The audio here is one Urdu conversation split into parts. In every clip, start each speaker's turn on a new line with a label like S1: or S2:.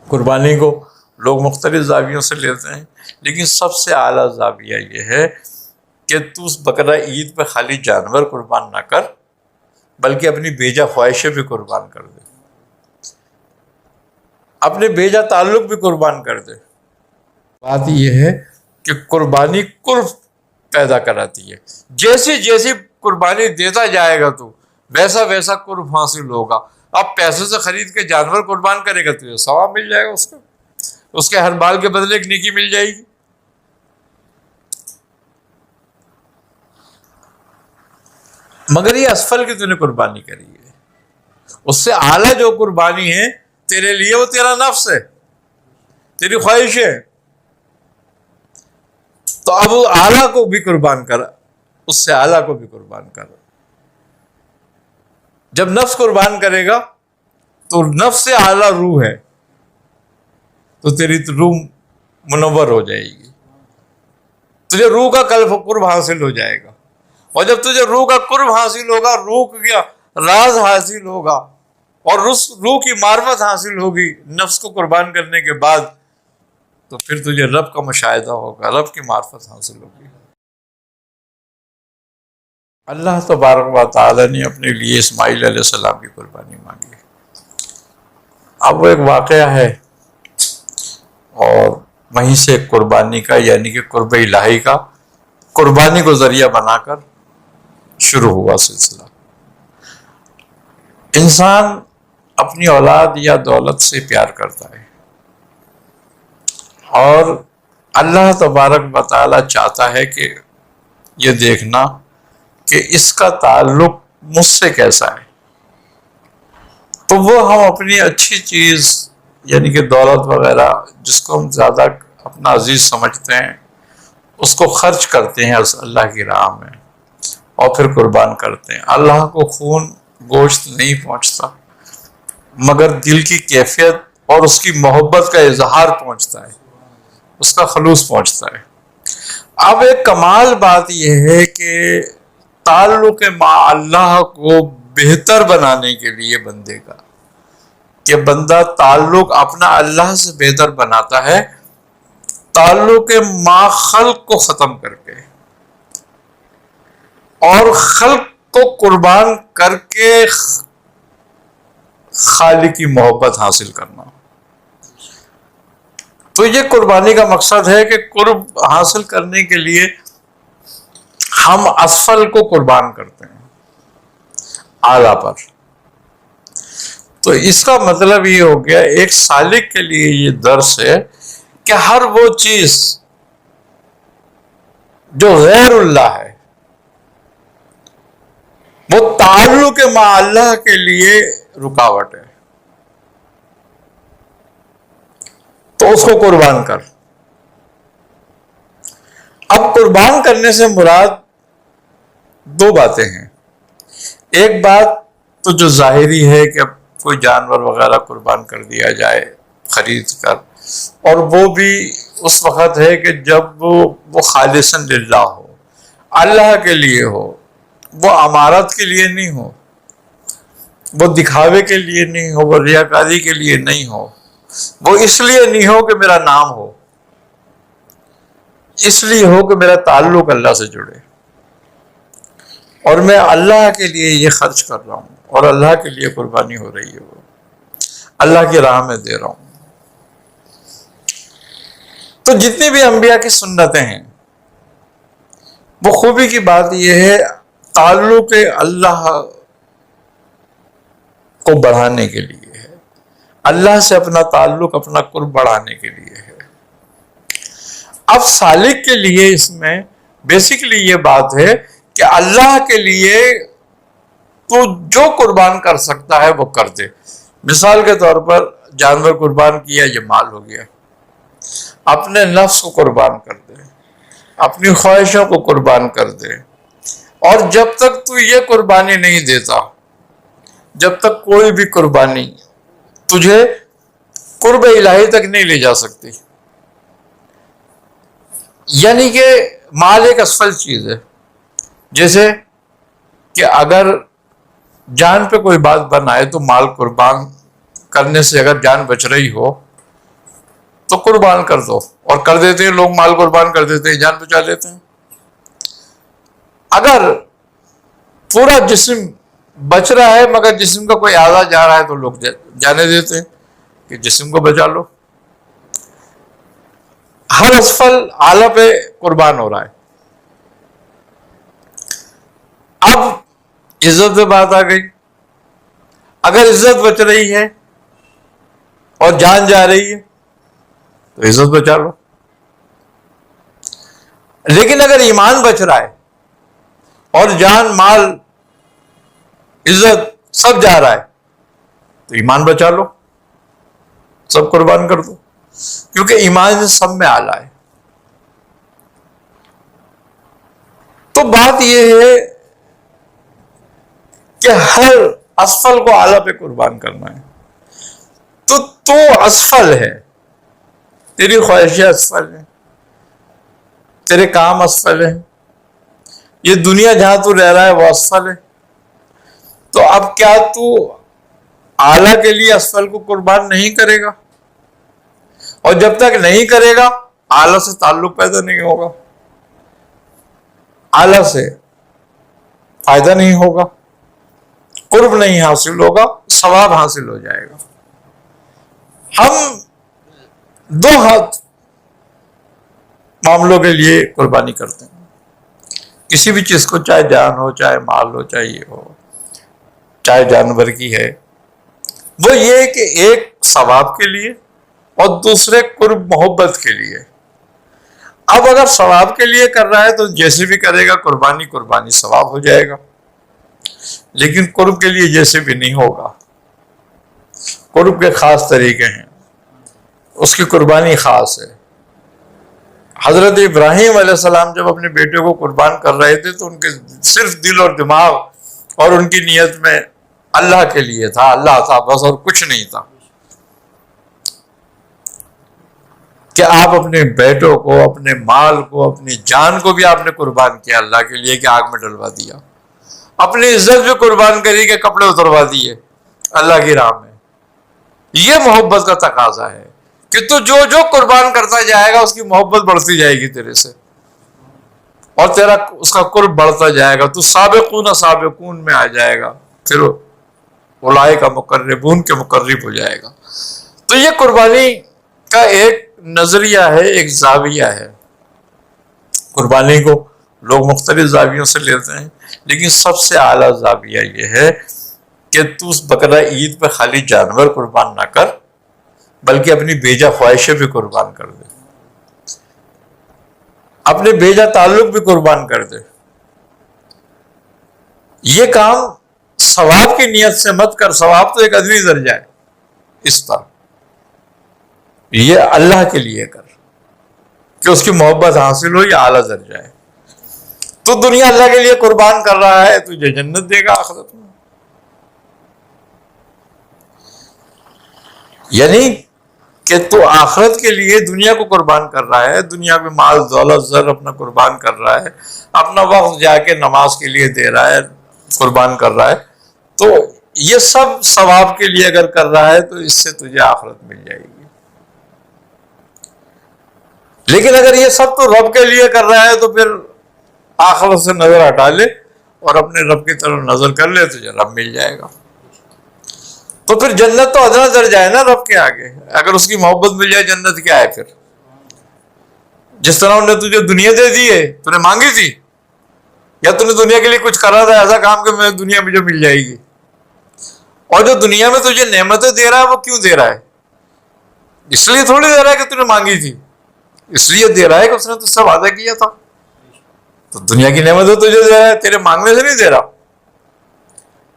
S1: قربانی کو لوگ مختلف زاویوں سے لیتے ہیں، لیکن سب سے اعلیٰ زاویہ یہ ہے کہ تو اس بقرہ عید پہ خالی جانور قربان نہ کر بلکہ اپنی بیجا خواہشیں بھی قربان کر دے، اپنے بیجا تعلق بھی قربان کر دے۔ بات یہ ہے کہ قربانی قرب پیدا کراتی ہے، جیسی جیسی قربانی دیتا جائے گا تو ویسا ویسا قرب حاصل ہوگا۔ اب پیسے سے خرید کے جانور قربان کرے گا تو یہ ثواب مل جائے گا، اس کے ہر بال کے بدلے ایک نیکی مل جائے گی۔ مگر یہ اسفل کی تو نے قربانی کری ہے، اس سے اعلیٰ جو قربانی ہے تیرے لیے وہ تیرا نفس ہے، تیری خواہش ہے، تو اب اعلیٰ کو بھی قربان کر، اس سے اعلیٰ کو بھی قربان کر۔ جب نفس قربان کرے گا تو نفس سے اعلیٰ روح ہے، تو تیری روح منور ہو جائے گی، تجھے روح کا قرب حاصل ہو جائے گا، اور جب تجھے روح کا قرب حاصل ہوگا، روح کا راز حاصل ہوگا اور روح کی معرفت حاصل ہوگی نفس کو قربان کرنے کے بعد، تو پھر تجھے رب کا مشاہدہ ہوگا، رب کی معرفت حاصل ہوگی۔ اللہ تبارک و تعالی نے اپنے لیے اسماعیل علیہ السلام کی قربانی مانگی۔ اب وہ ایک واقعہ ہے اور وہیں سے قربانی کا یعنی کہ قرب الہی کا قربانی کو ذریعہ بنا کر شروع ہوا سلسلہ۔ انسان اپنی اولاد یا دولت سے پیار کرتا ہے، اور اللہ تبارک و تعالی چاہتا ہے کہ یہ دیکھنا کہ اس کا تعلق مجھ سے کیسا ہے، تو وہ ہم اپنی اچھی چیز یعنی کہ دولت وغیرہ جس کو ہم زیادہ اپنا عزیز سمجھتے ہیں اس کو خرچ کرتے ہیں اللہ کی راہ میں، اور پھر قربان کرتے ہیں۔ اللہ کو خون گوشت نہیں پہنچتا مگر دل کی کیفیت اور اس کی محبت کا اظہار پہنچتا ہے، اس کا خلوص پہنچتا ہے۔ اب ایک کمال بات یہ ہے کہ تعلق مع اللہ کو بہتر بنانے کے لیے بندے کا، کہ بندہ تعلق اپنا اللہ سے بہتر بناتا ہے تعلق مع خلق کو ختم کر کے، اور خلق کو قربان کر کے خالق کی محبت حاصل کرنا۔ تو یہ قربانی کا مقصد ہے کہ قرب حاصل کرنے کے لیے ہم اسفل کو قربان کرتے ہیں اعلیٰ پر۔ تو اس کا مطلب یہ ہو گیا ایک سالک کے لیے یہ درس ہے کہ ہر وہ چیز جو غیر اللہ ہے، وہ تعلق مع اللہ کے لیے رکاوٹ ہے، تو اس کو قربان کر۔ اب قربان کرنے سے مراد دو باتیں ہیں۔ ایک بات تو جو ظاہری ہے کہ اب کوئی جانور وغیرہ قربان کر دیا جائے خرید کر، اور وہ بھی اس وقت ہے کہ جب وہ خالصاً للہ ہو، اللہ کے لیے ہو، وہ امارت کے لیے نہیں ہو، وہ دکھاوے کے لیے نہیں ہو، وہ ریاکاری کے لیے نہیں ہو، وہ اس لیے نہیں ہو کہ میرا نام ہو، اس لیے ہو کہ میرا تعلق اللہ سے جڑے، اور میں اللہ کے لیے یہ خرچ کر رہا ہوں اور اللہ کے لیے قربانی ہو رہی ہے، وہ اللہ کی راہ میں دے رہا ہوں۔ تو جتنی بھی انبیاء کی سنتیں ہیں، وہ خوبی کی بات یہ ہے تعلق اللہ کو بڑھانے کے لیے ہے، اللہ سے اپنا تعلق اپنا قرب بڑھانے کے لیے ہے۔ اب سالک کے لیے اس میں بیسیکلی یہ بات ہے کہ اللہ کے لیے تو جو قربان کر سکتا ہے وہ کر دے۔ مثال کے طور پر جانور قربان کیا، یہ مال ہو گیا، اپنے نفس کو قربان کر دے، اپنی خواہشوں کو قربان کر دے، اور جب تک تو یہ قربانی نہیں دیتا، جب تک کوئی بھی قربانی تجھے قرب الہی تک نہیں لے جا سکتی۔ یعنی کہ مال ایک اسفل چیز ہے، جیسے کہ اگر جان پہ کوئی بات بن آئے تو مال قربان کرنے سے اگر جان بچ رہی ہو تو قربان کر دو، اور کر دیتے ہیں لوگ، مال قربان کر دیتے ہیں، جان بچا لیتے ہیں۔ اگر پورا جسم بچ رہا ہے مگر جسم کا کوئی اعضا جا رہا ہے تو لوگ جانے دیتے ہیں کہ جسم کو بچا لو۔ ہر اسفل اعلیٰ پہ قربان ہو رہا ہے۔ اب عزت پہ بات آ گئی، اگر عزت بچ رہی ہے اور جان جا رہی ہے تو عزت بچا لو، لیکن اگر ایمان بچ رہا ہے اور جان مال عزت سب جا رہا ہے تو ایمان بچا لو، سب قربان کر دو، کیونکہ ایمان سب میں اعلیٰ ہے۔ تو بات یہ ہے کہ ہر اسفل کو اعلیٰ پہ قربان کرنا ہے۔ تو اسفل ہے، تیری خواہشیں اسفل ہیں، تیرے کام اسفل ہیں، یہ دنیا جہاں تو رہ رہا ہے وہ اسفل ہے۔ تو اب کیا تو اعلیٰ کے لیے اسفل کو قربان نہیں کرے گا؟ اور جب تک نہیں کرے گا اعلیٰ سے تعلق پیدا نہیں ہوگا، اعلیٰ سے فائدہ نہیں ہوگا، قرب نہیں حاصل ہوگا، ثواب حاصل ہو جائے گا۔ ہم دو ہاتھ معاملوں کے لیے قربانی کرتے ہیں، کسی بھی چیز کو، چاہے جان ہو، چاہے مال ہو، چاہے یہ ہو، چاہے جانور کی ہے، وہ یہ کہ ایک ثواب کے لیے اور دوسرے قرب محبت کے لیے۔ اب اگر ثواب کے لیے کر رہا ہے تو جیسے بھی کرے گا قربانی ثواب ہو جائے گا، لیکن قرب کے لیے جیسے بھی نہیں ہوگا۔ قرب کے خاص طریقے ہیں، اس کی قربانی خاص ہے۔ حضرت ابراہیم علیہ السلام جب اپنے بیٹے کو قربان کر رہے تھے تو ان کے صرف دل اور دماغ اور ان کی نیت میں اللہ کے لیے تھا، اللہ تھا بس، اور کچھ نہیں تھا۔ کہ آپ اپنے بیٹوں کو، اپنے مال کو، اپنی جان کو بھی آپ نے قربان کیا اللہ کے لیے کہ آگ میں ڈلوا دیا، اپنی عزت بھی قربان کری کہ کپڑے اتروا دیے اللہ کی راہ میں۔ یہ محبت کا تقاضا ہے کہ تو جو جو قربان کرتا جائے گا اس کی محبت بڑھتی جائے گی تیرے سے، اور تیرا اس کا قرب بڑھتا جائے گا، تو سابقون میں آ جائے گا، پھر اولئک مقربون کے مقرب ہو جائے گا۔ تو یہ قربانی کا ایک نظریہ ہے، ایک زاویہ ہے۔ قربانی کو لوگ مختلف زاویوں سے لیتے ہیں، لیکن سب سے اعلیٰ زاویہ یہ ہے کہ تو اس بقرہ عید پہ خالی جانور قربان نہ کر بلکہ اپنی بیجا خواہشیں بھی قربان کر دے، اپنے بیجا تعلق بھی قربان کر دے۔ یہ کام ثواب کی نیت سے مت کر، ثواب تو ایک ادنی درجہ ہے اس پر، یہ اللہ کے لیے کر کہ اس کی محبت حاصل ہو، یہ اعلیٰ درجہ ہے۔ تو دنیا اللہ کے لیے قربان کر رہا ہے، تجھے جنت دے گا آخرت میں۔ یعنی کہ تو آخرت کے لیے دنیا کو قربان کر رہا ہے، دنیا میں مال دولت زر اپنا قربان کر رہا ہے، اپنا وقت جا کے نماز کے لیے دے رہا ہے، قربان کر رہا ہے، تو یہ سب ثواب کے لیے اگر کر رہا ہے تو اس سے تجھے آخرت مل جائے گی۔ لیکن اگر یہ سب تو رب کے لیے کر رہا ہے تو پھر آخرت سے نظر ہٹا لے اور اپنے رب کی طرف نظر کر لے، تجھے رب مل جائے گا۔ تو پھر جنت تو ادنا درجہ ہے نا رب کے آگے، اگر اس کی محبت مل جائے جنت کیا ہے پھر؟ جس طرح انہوں نے تجھے دنیا دے دی ہے، تو نے مانگی تھی یا تو نے دنیا کے لیے کچھ کرا تھا ایسا کام کہ میں دنیا مجھے مل جائے گی؟ اور جو دنیا میں تجھے نعمتیں دے رہا ہے وہ کیوں دے رہا ہے؟ اس لیے تھوڑی دے رہا ہے کہ تو نے مانگی تھی، اس لیے دے رہا ہے کہ اس نے تجھ سے وعدہ کیا تھا۔ تو دنیا کی نعمتیں تجھے دے رہا ہے، تیرے مانگنے سے نہیں دے رہا،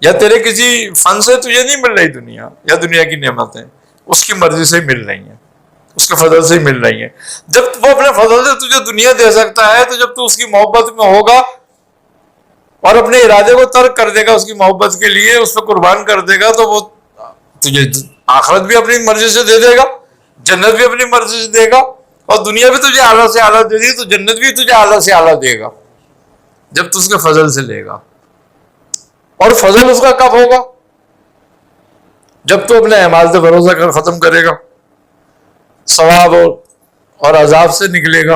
S1: یا تیرے کسی فن سے تجھے نہیں مل رہی دنیا یا دنیا کی نعمتیں، اس کی مرضی سے مل رہی ہیں، اس کے فضل سے مل رہی ہیں۔ جب وہ اپنے فضل سے تجھے دنیا دے سکتا ہے تو جب تو اس کی محبت میں ہوگا اور اپنے ارادے کو ترک کر دے گا اس کی محبت کے لیے، اس پہ قربان کر دے گا، تو وہ تجھے آخرت بھی اپنی مرضی سے دے دے گا، جنت بھی اپنی مرضی سے دے گا، اور دنیا بھی تجھے اعلیٰ سے اعلیٰ دے دی تو جنت بھی تجھے اعلیٰ سے اعلیٰ دے گا جب تو اس کے فضل سے لے گا۔ اور فضل اس کا کب ہوگا؟ جب تو اپنے اعمال سے بھروسہ کر ختم کرے گا۔ ثواب اور عذاب سے نکلے گا،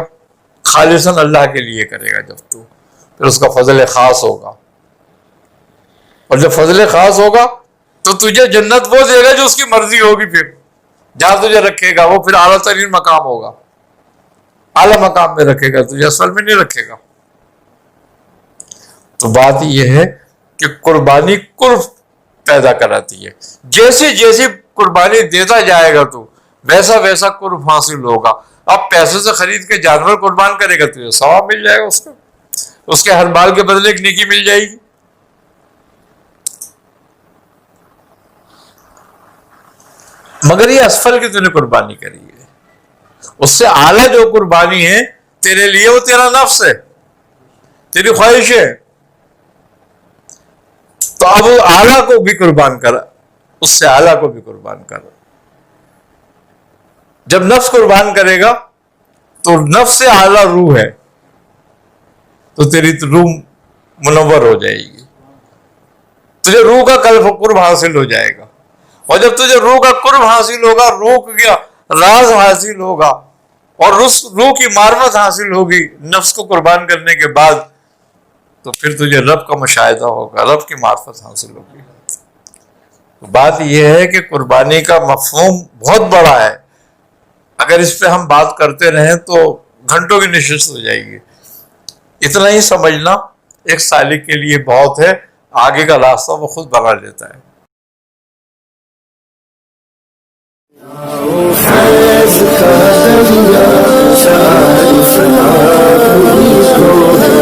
S1: خالصاً اللہ کے لیے کرے گا جب تو، پھر اس کا فضل خاص ہوگا، اور جب فضل خاص ہوگا تو تجھے جنت وہ دے گا جو اس کی مرضی ہوگی، پھر جہاں تجھے رکھے گا وہ پھر اعلیٰ ترین مقام ہوگا، اعلیٰ مقام میں رکھے گا، تجھے اسفل میں نہیں رکھے گا۔ تو بات یہ ہے کہ قربانی قرب پیدا کراتی ہے، جیسی جیسی قربانی دیتا جائے گا تو ویسا ویسا قرب حاصل ہوگا۔ اب پیسے سے خرید کے جانور قربان کرے گا تو ثواب مل جائے گا، اس کے ہر بال کے بدلے ایک نیکی مل جائے گی۔ مگر یہ اسفل کی تو نے قربانی کری ہے، اس سے اعلیٰ جو قربانی ہے تیرے لیے وہ تیرا نفس ہے، تیری خواہش ہے، تو اب اعلیٰ کو بھی قربان کر، اس سے اعلیٰ کو بھی قربان کر۔ جب نفس قربان کرے گا تو نفس سے اعلیٰ روح ہے، تو تیری روح منور ہو جائے گی، تجھے روح کا قرب حاصل ہو جائے گا، اور جب تجھے روح کا قرب حاصل ہوگا، روح کا راز حاصل ہوگا، اور روح کی معرفت حاصل ہوگی نفس کو قربان کرنے کے بعد، تو پھر تجھے رب کا مشاہدہ ہوگا، رب کی معرفت حاصل ہوگی۔ تو بات یہ ہے کہ قربانی کا مفہوم بہت بڑا ہے، اگر اس پہ ہم بات کرتے رہیں تو گھنٹوں کی نشست ہو جائے گی۔ اتنا ہی سمجھنا ایک سالک کے لیے بہت ہے، آگے کا راستہ وہ خود بنا لیتا ہے۔
S2: فیض کا دریا شاعر فلاح کو ہے،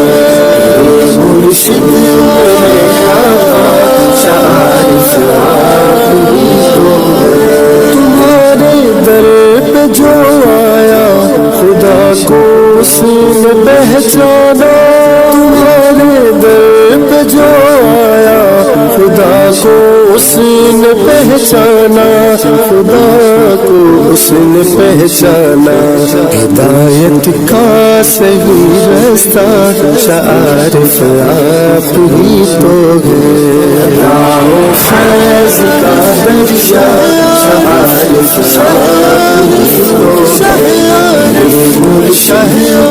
S2: مرشد میرے آقا شاعر فلاح کو ہے، تمہارے در پہ جو آیا خدا کو اس نے پہچانا، تمہارے در پہ جو آیا خدا کو اس نے پہچانا، خدا کو اس نے پہچانا، ہدایت کا صحیح راستہ شاعر آپ ہی تو ہے۔